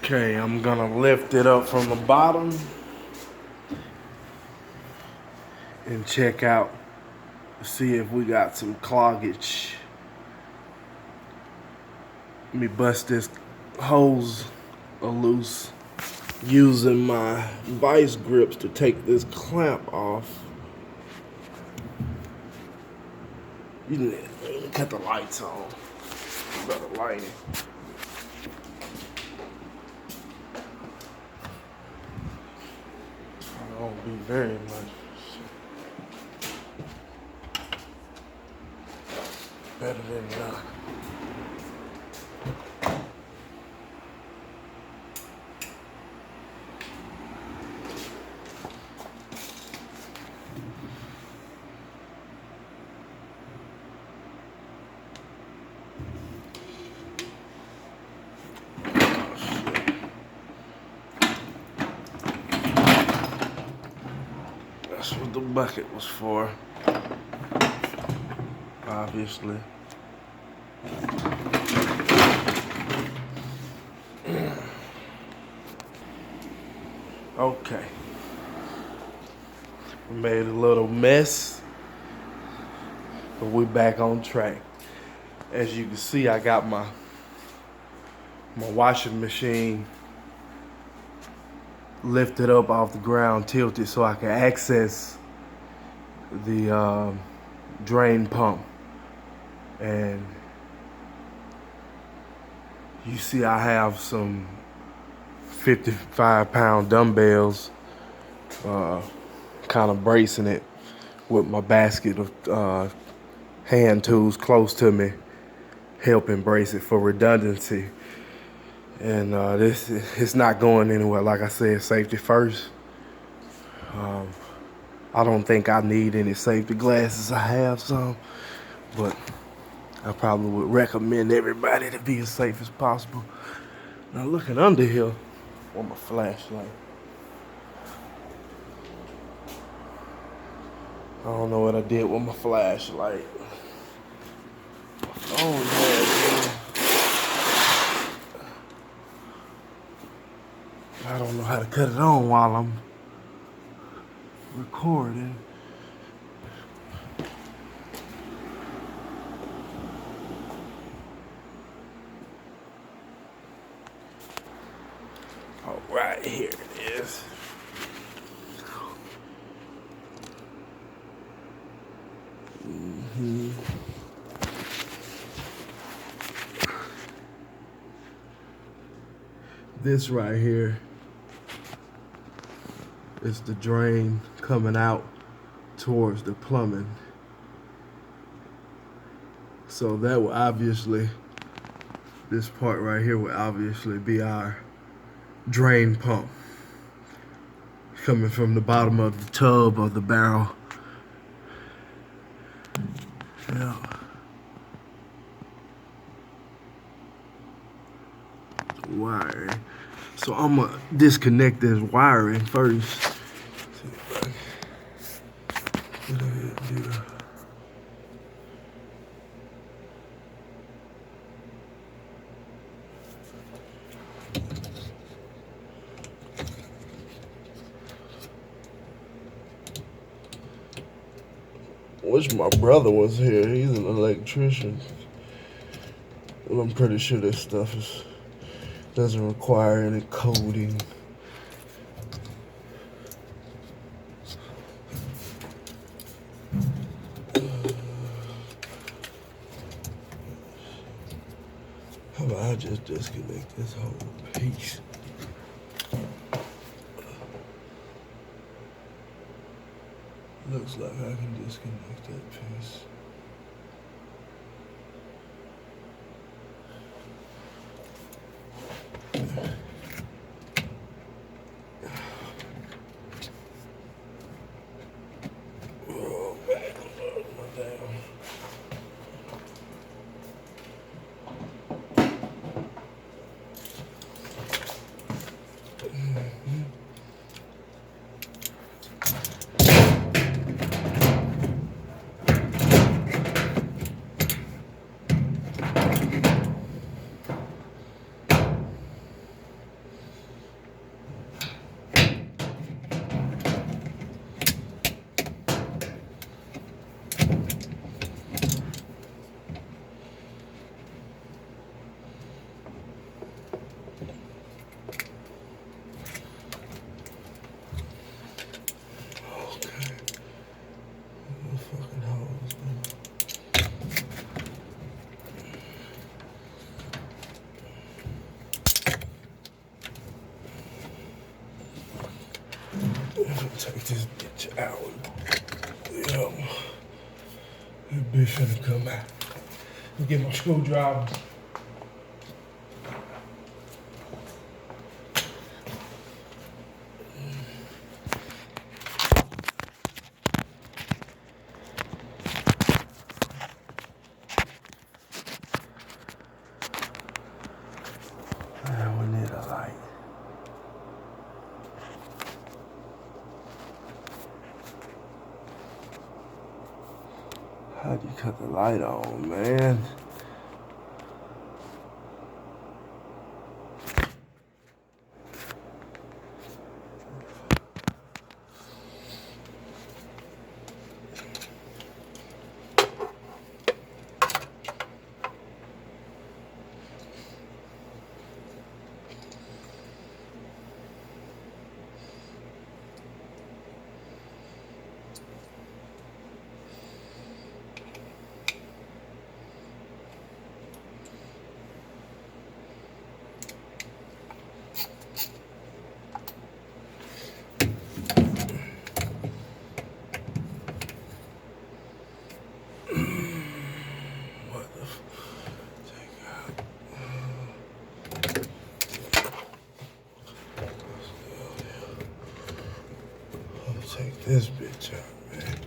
Okay, I'm gonna lift it up from the bottom and check out, see if we got some cloggage. Let me bust this hose loose using my vice grips to take this clamp off. You need to cut the lights on. Better lighting. I don't be very much. Better than none. That's what the bucket was for, obviously. Okay. We made a little mess, but we're back on track. As you can see, I got my washing machine lifted up off the ground, tilted so I can access the drain pump. And you see I have some 55-pound dumbbells, kind of bracing it with my basket of hand tools close to me, helping brace it for redundancy. And this it's not going anywhere. Like I said, safety first. I don't think I need any safety glasses. I have some, but I probably would recommend everybody to be as safe as possible. Now looking under here with my flashlight. I don't know what I did with my flashlight. I don't know how to cut it on while I'm recording. All right, here it is. This right here is the drain coming out towards the plumbing. So that will obviously, this part right here will obviously be our drain pump coming from the bottom of the tub or the barrel. Yeah. Wiring. So I'm gonna disconnect this wiring first. Wish my brother was here. He's an electrician. And I'm pretty sure this stuff doesn't require any coding. How about I just disconnect this whole piece? Looks like I can disconnect that piece. Oh man, my damn. this bitch out. Yeah. This bitch finna come out. Let me get my screwdriver. Man, we need a light. How do you cut the light on, man? Take this bitch out, man.